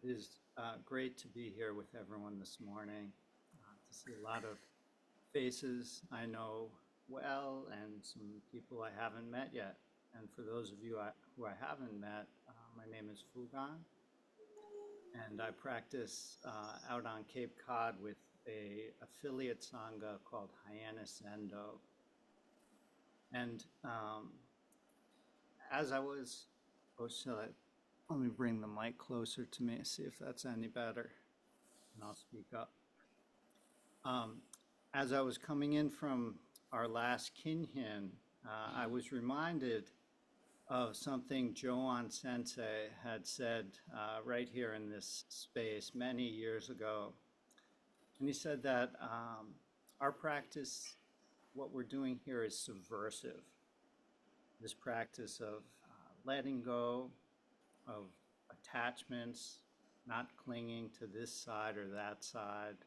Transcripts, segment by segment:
It is great to be here with everyone this morning, to see a lot of faces I know well and some people I haven't met yet. And for those of you who I haven't met, my name is Fugan, and I practice out on Cape Cod with a affiliate sangha called Village Zendo. And as I was, oh, let me bring the mic closer to me, see if that's any better, and I'll speak up. Um, as I was coming in from our last Kinhin, I was reminded of something Fugan Sensei had said right here in this space many years ago. And he said that our practice, what we're doing here is subversive. This practice of letting go of attachments, not clinging to this side or that side,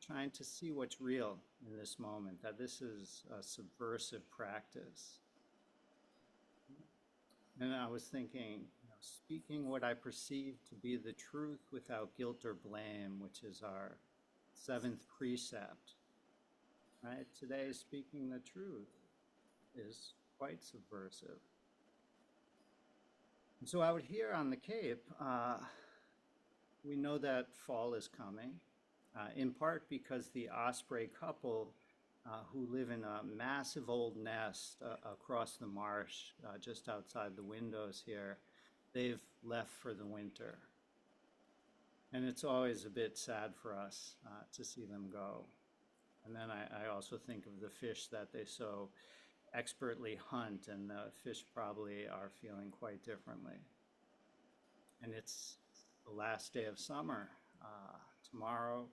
trying to see what's real in this moment, that this is a subversive practice. And I was thinking, speaking what I perceive to be the truth without guilt or blame, which is our seventh precept, right? Today, speaking the truth is quite subversive. And so out here on the Cape, we know that fall is coming, in part because the osprey couple who live in a massive old nest across the marsh just outside the windows here, they've left for the winter. And it's always a bit sad for us to see them go. And then I also think of the fish that they so expertly hunt, and the fish probably are feeling quite differently. And it's the last day of summer. Tomorrow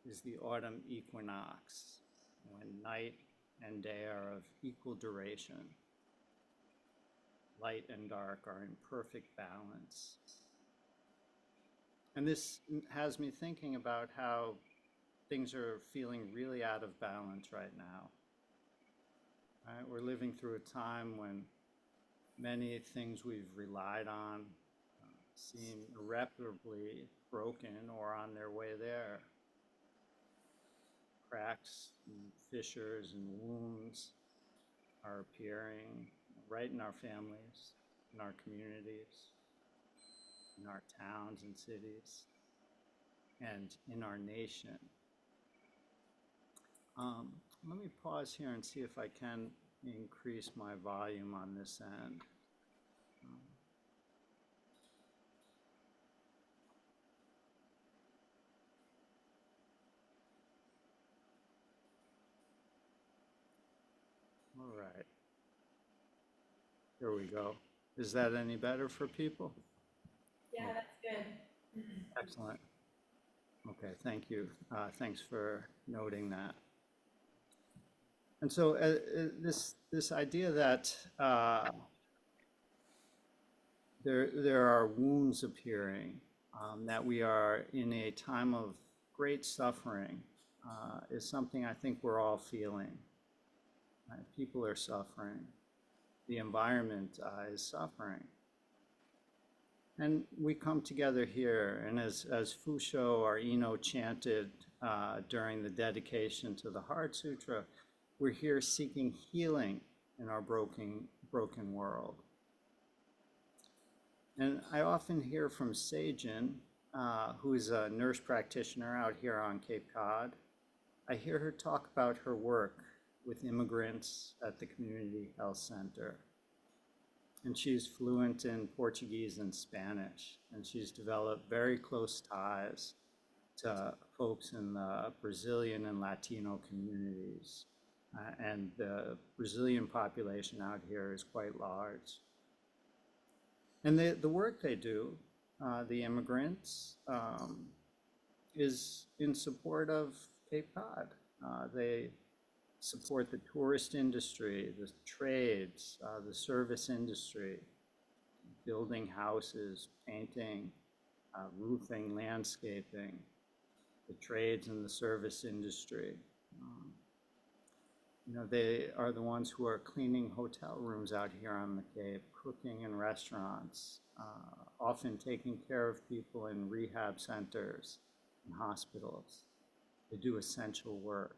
is the autumn equinox, when night and day are of equal duration. Light and dark are in perfect balance. And this has me thinking about how things are feeling really out of balance right now. Right? We're living through a time when many things we've relied on seem irreparably broken or on their way there. Cracks and fissures and wounds are appearing right in our families, in our communities, in our towns and cities, and in our nation. Let me pause here and see if I can increase my volume on this end. All right. Here we go. Is that any better for people? Yeah, that's good. Excellent. Okay, thank you. Thanks for noting that. And so this idea that there are wounds appearing, that we are in a time of great suffering, is something I think we're all feeling. Right? People are suffering. The environment is suffering. And we come together here, and as Fusho or Ino chanted during the dedication to the Heart Sutra, we're here seeking healing in our broken world. And I often hear from Seijin, who is a nurse practitioner out here on Cape Cod. I hear her talk about her work with immigrants at the Community Health Center. And she's fluent in Portuguese and Spanish, and she's developed very close ties to folks in the Brazilian and Latino communities. And the Brazilian population out here is quite large. And the work they do, the immigrants, is in support of Cape Cod. They support the tourist industry, the trades, the service industry, building houses, painting, roofing, landscaping, the trades and the service industry. They are the ones who are cleaning hotel rooms out here on the Cape, cooking in restaurants, often taking care of people in rehab centers and hospitals. They do essential work.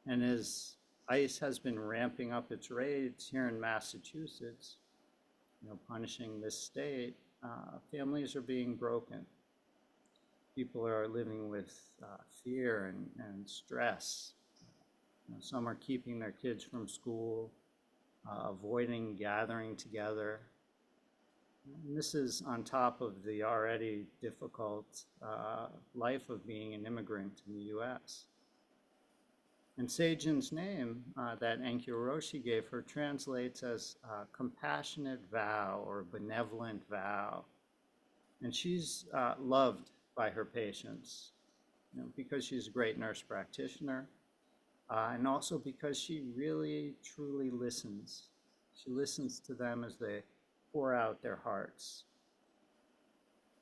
And as ICE has been ramping up its raids here in Massachusetts, punishing this state, families are being broken. People are living with fear and stress. Some are keeping their kids from school, avoiding gathering together. And this is on top of the already difficult life of being an immigrant in the US. And Seijin's name that Enkyo Roshi gave her translates as compassionate vow or benevolent vow. And she's loved by her patients, because she's a great nurse practitioner, and also because she really, truly listens. She listens to them as they pour out their hearts.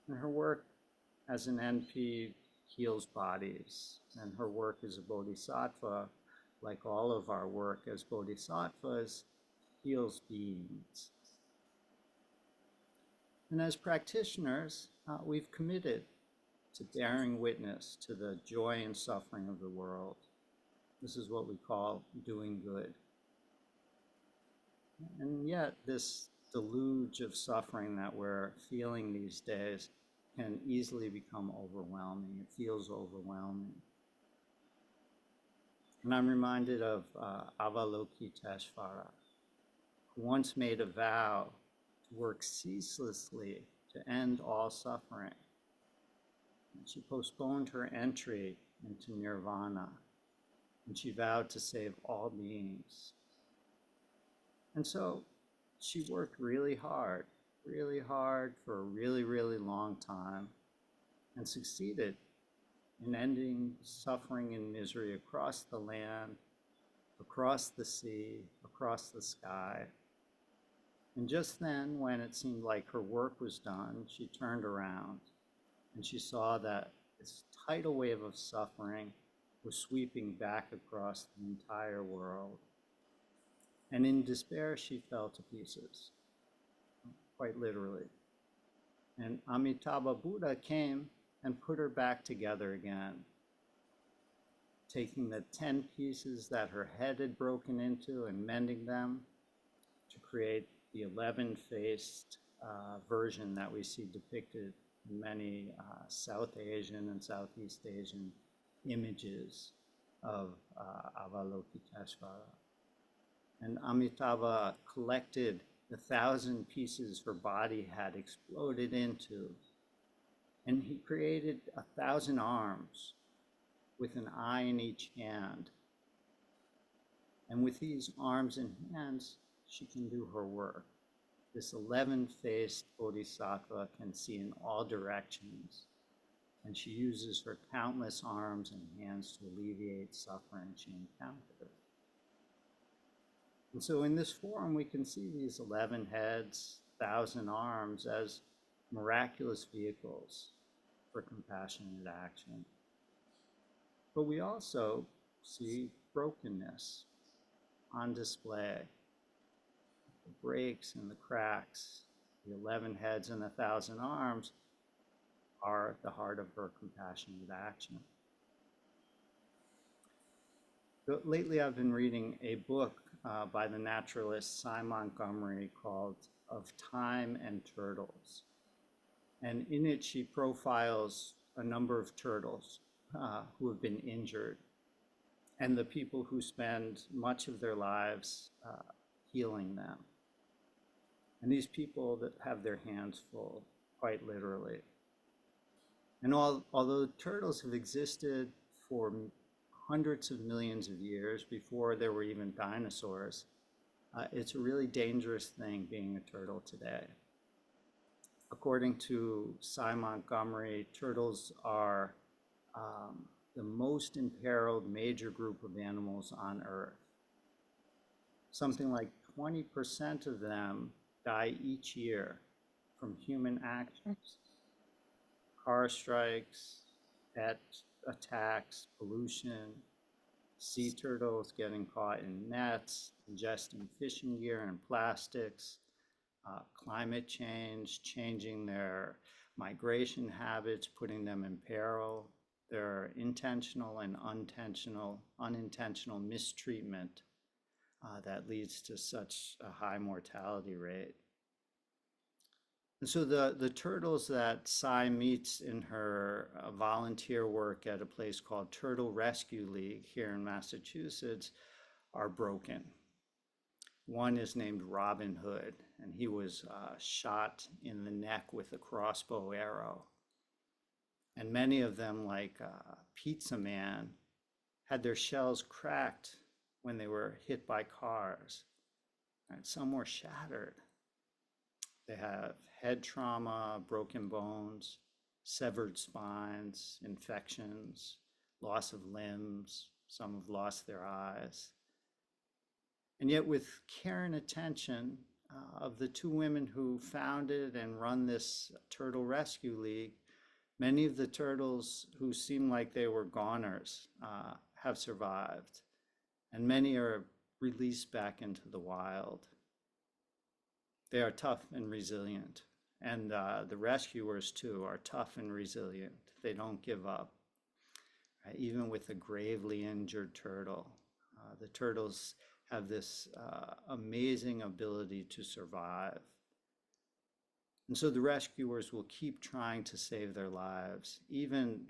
And her work as an NP heals bodies, and her work as a bodhisattva, like all of our work as bodhisattvas, heals beings. And as practitioners, we've committed to bearing witness to the joy and suffering of the world. This is what we call doing good. And yet this deluge of suffering that we're feeling these days can easily become overwhelming. It feels overwhelming. And I'm reminded of Avalokiteshvara, who once made a vow to work ceaselessly to end all suffering. And she postponed her entry into nirvana, and she vowed to save all beings. And so she worked really hard for a really, really long time, and succeeded in ending suffering and misery across the land, across the sea, across the sky. And just then, when it seemed like her work was done, she turned around and she saw that this tidal wave of suffering was sweeping back across the entire world. And in despair, she fell to pieces, quite literally. And Amitabha Buddha came and put her back together again, taking the 10 pieces that her head had broken into and mending them to create the 11-faced version that we see depicted in many South Asian and Southeast Asian images of Avalokiteshvara. And Amitabha collected the 1,000 pieces her body had exploded into, and he created 1,000 arms with an eye in each hand. And with these arms and hands, she can do her work. This 11-faced bodhisattva can see in all directions, and she uses her countless arms and hands to alleviate suffering she encounters. And so in this form, we can see these 11 heads, 1,000 arms as miraculous vehicles for compassionate action. But we also see brokenness on display. The breaks and the cracks, the 11 heads and the 1,000 arms are at the heart of her compassionate action. But lately I've been reading a book by the naturalist Cy Montgomery called Of Time and Turtles. And in it, she profiles a number of turtles who have been injured, and the people who spend much of their lives healing them. And these people that have their hands full, quite literally. And although turtles have existed for hundreds of millions of years before there were even dinosaurs, it's a really dangerous thing being a turtle today. According to Cy Montgomery, turtles are the most imperiled major group of animals on Earth. Something like 20% of them die each year from human actions, car strikes, pet attacks, pollution, sea turtles getting caught in nets, ingesting fishing gear and plastics, climate change, changing their migration habits, putting them in peril. There are intentional and unintentional mistreatment that leads to such a high mortality rate. And so the turtles that Sai meets in her volunteer work at a place called Turtle Rescue League here in Massachusetts are broken. One is named Robin Hood, and he was shot in the neck with a crossbow arrow. And many of them, like Pizza Man, had their shells cracked when they were hit by cars. And some were shattered. They have head trauma, broken bones, severed spines, infections, loss of limbs. Some have lost their eyes. And yet, with care and attention of the two women who founded and run this Turtle Rescue League, many of the turtles who seemed like they were goners have survived, and many are released back into the wild. They are tough and resilient, and the rescuers too are tough and resilient. They don't give up, right? Even with a gravely injured turtle. The turtles have this amazing ability to survive. And so the rescuers will keep trying to save their lives, even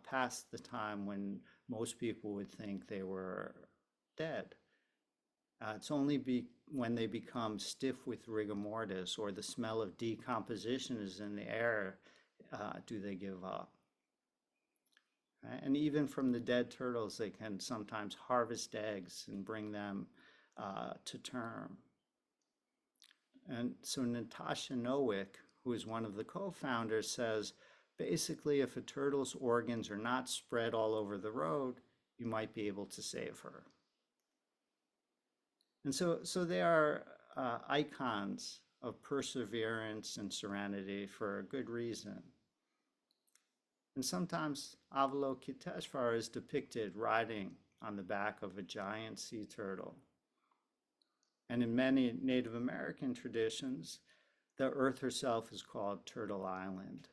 past the time when most people would think they were dead. It's only when they become stiff with rigor mortis or the smell of decomposition is in the air do they give up. Right? And even from the dead turtles, they can sometimes harvest eggs and bring them to term. And so Natasha Nowick, who is one of the co-founders, says, basically, if a turtle's organs are not spread all over the road, you might be able to save her. And so they are icons of perseverance and serenity for a good reason. And sometimes Avalokiteshvara is depicted riding on the back of a giant sea turtle. And in many Native American traditions, the earth herself is called Turtle Island.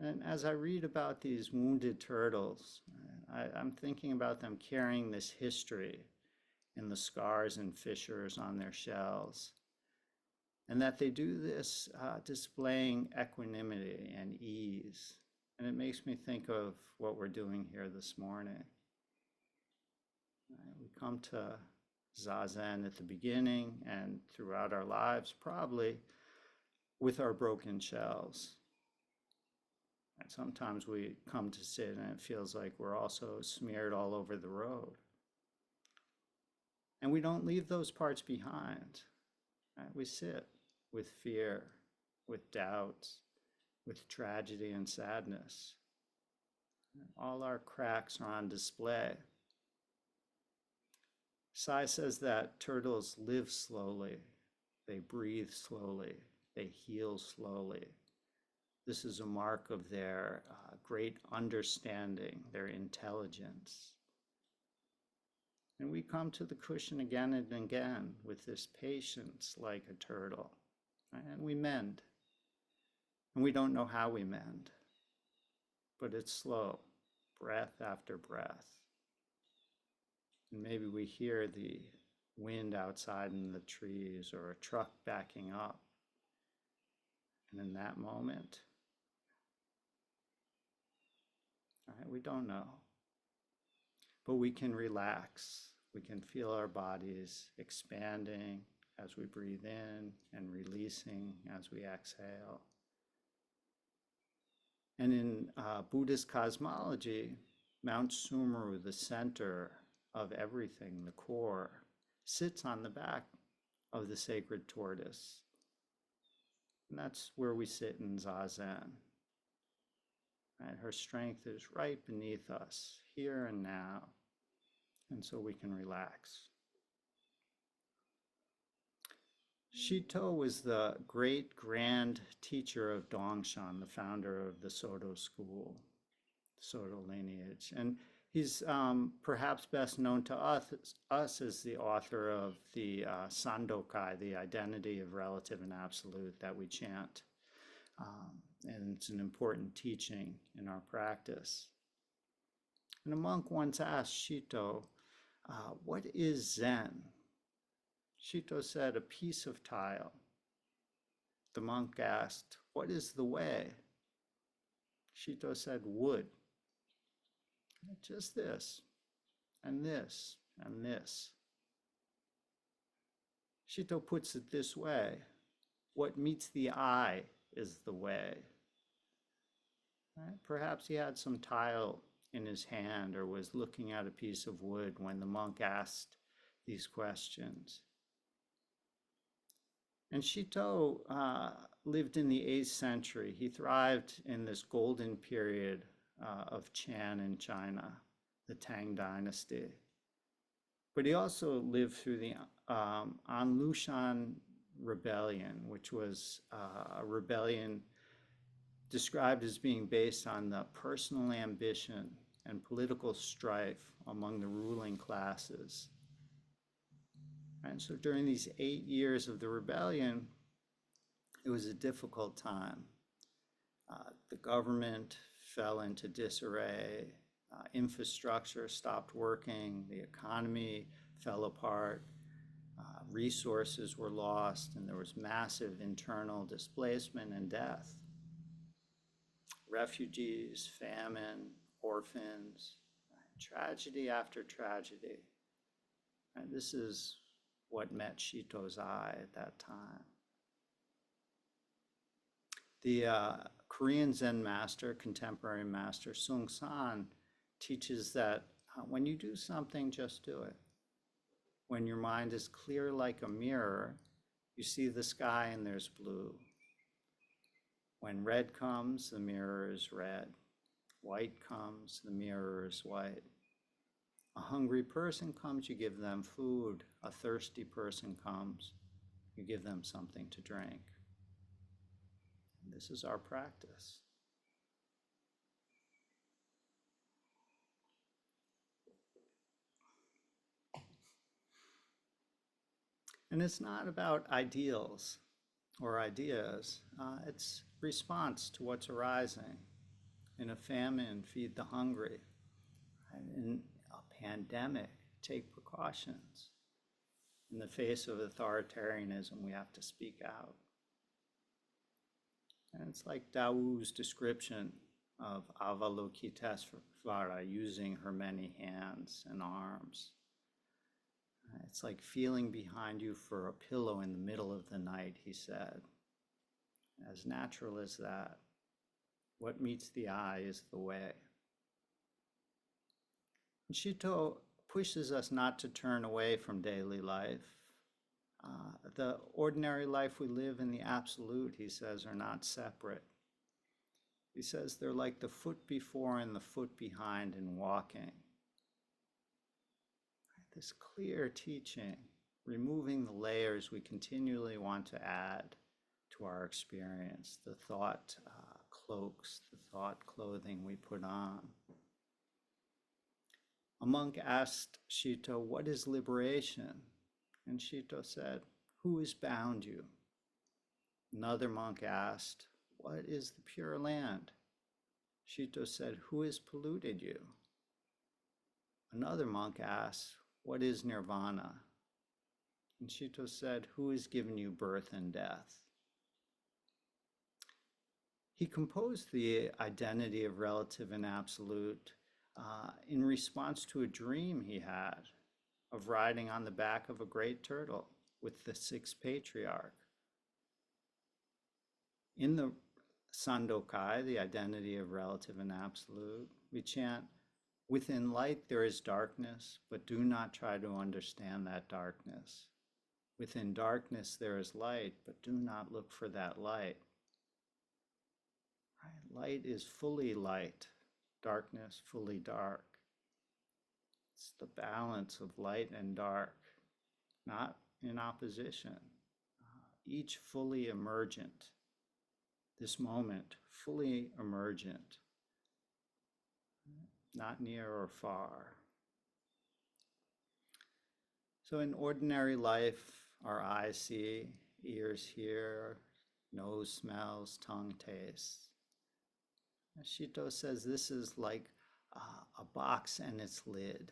And as I read about these wounded turtles, I'm thinking about them carrying this history in the scars and fissures on their shells. And that they do this displaying equanimity and ease. And it makes me think of what we're doing here this morning. We come to zazen at the beginning and throughout our lives, probably with our broken shells. And sometimes we come to sit and it feels like we're also smeared all over the road. And we don't leave those parts behind. Right? We sit with fear, with doubts, with tragedy and sadness. All our cracks are on display. Sai says that turtles live slowly, they breathe slowly, they heal slowly. This is a mark of their great understanding, their intelligence. And we come to the cushion again and again with this patience like a turtle, right? And we mend. And we don't know how we mend, but it's slow, breath after breath. And maybe we hear the wind outside in the trees or a truck backing up. And in that moment, right, we don't know. But we can relax. We can feel our bodies expanding as we breathe in and releasing as we exhale. And in Buddhist cosmology, Mount Sumeru, the center of everything, the core, sits on the back of the sacred tortoise. And that's where we sit in zazen. Right? Her strength is right beneath us, here and now. And so we can relax. Shito was the great grand teacher of Dongshan, the founder of the Soto school, Soto lineage. And He's perhaps best known to us as the author of the Sandokai, the identity of relative and absolute that we chant. And it's an important teaching in our practice. And a monk once asked Shito, what is Zen? Shito said, a piece of tile. The monk asked, what is the way? Shito said, wood. Just this, and this, and this. Shito puts it this way, what meets the eye is the way. Right? Perhaps he had some tile in his hand or was looking at a piece of wood when the monk asked these questions. And Shito lived in the 8th century. He thrived in this golden period of Chan in China, the Tang Dynasty. But he also lived through the Anlushan Rebellion, which was a rebellion described as being based on the personal ambition and political strife among the ruling classes. And so during these 8 years of the rebellion, it was a difficult time. The government fell into disarray, infrastructure stopped working, the economy fell apart, resources were lost, and there was massive internal displacement and death. Refugees, famine, orphans, tragedy after tragedy. And this is what met Shito's eye at that time. The Korean Zen master, contemporary master, Sung San, teaches that when you do something, just do it. When your mind is clear like a mirror, you see the sky and there's blue. When red comes, the mirror is red. White comes, the mirror is white. A hungry person comes, you give them food. A thirsty person comes, you give them something to drink. And this is our practice. And it's not about ideals or ideas. It's response to what's arising. In a famine, feed the hungry. In a pandemic, take precautions. In the face of authoritarianism, we have to speak out. And it's like Dao's description of Avalokitesvara, using her many hands and arms. It's like feeling behind you for a pillow in the middle of the night, he said. As natural as that. What meets the eye is the way. And Shito pushes us not to turn away from daily life. The ordinary life we live and the absolute, he says, are not separate. He says they're like the foot before and the foot behind in walking. This clear teaching, removing the layers we continually want to add to our experience, the thought cloaks, the thought clothing we put on. A monk asked Shito, what is liberation? And Shito said, who has bound you? Another monk asked, what is the pure land? Shito said, who has polluted you? Another monk asked, what is nirvana? And Shito said, who has given you birth and death? He composed the identity of relative and absolute in response to a dream he had of riding on the back of a great turtle with the 6th patriarch. In the Sandokai, the identity of relative and absolute, we chant, within light there is darkness, but do not try to understand that darkness. Within darkness there is light, but do not look for that light. Right? Light is fully light, darkness fully dark. It's the balance of light and dark, not in opposition. Each fully emergent. This moment, fully emergent. not near or far. So in ordinary life, our eyes see, ears hear, nose smells, tongue tastes. Shito says this is like a box and its lid.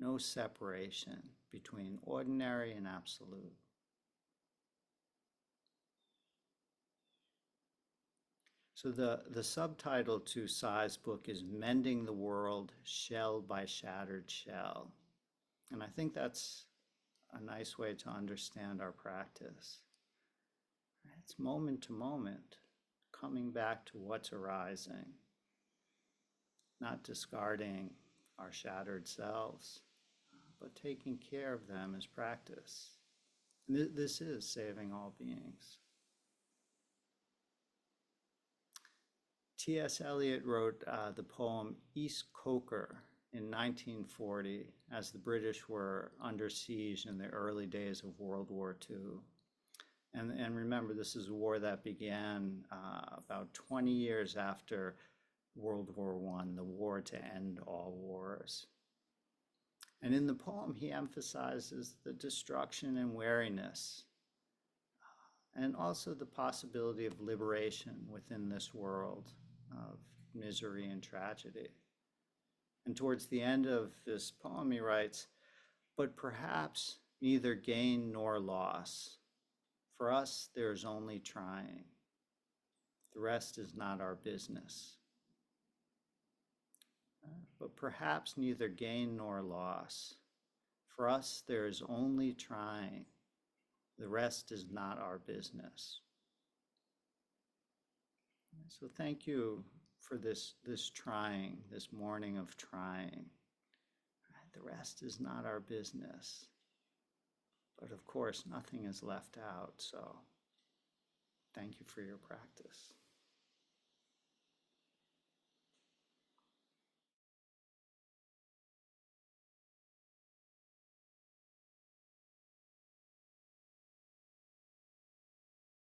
No separation between ordinary and absolute. So the subtitle to Sai's book is Mending the World, Shell by Shattered Shell. And I think that's a nice way to understand our practice. It's moment to moment, coming back to what's arising, not discarding our shattered selves, but taking care of them as practice. And this is saving all beings. T.S. Eliot wrote the poem East Coker in 1940 as the British were under siege in the early days of World War II. And remember, this is a war that began about 20 years after World War I, the war to end all wars. And in the poem, he emphasizes the destruction and weariness, and also the possibility of liberation within this world of misery and tragedy. And towards the end of this poem, he writes, "But perhaps neither gain nor loss. For us, there's only trying. The rest is not our business." But perhaps neither gain nor loss. For us, there is only trying. The rest is not our business. So thank you for this trying, this morning of trying. The rest is not our business. But of course, nothing is left out, so thank you for your practice.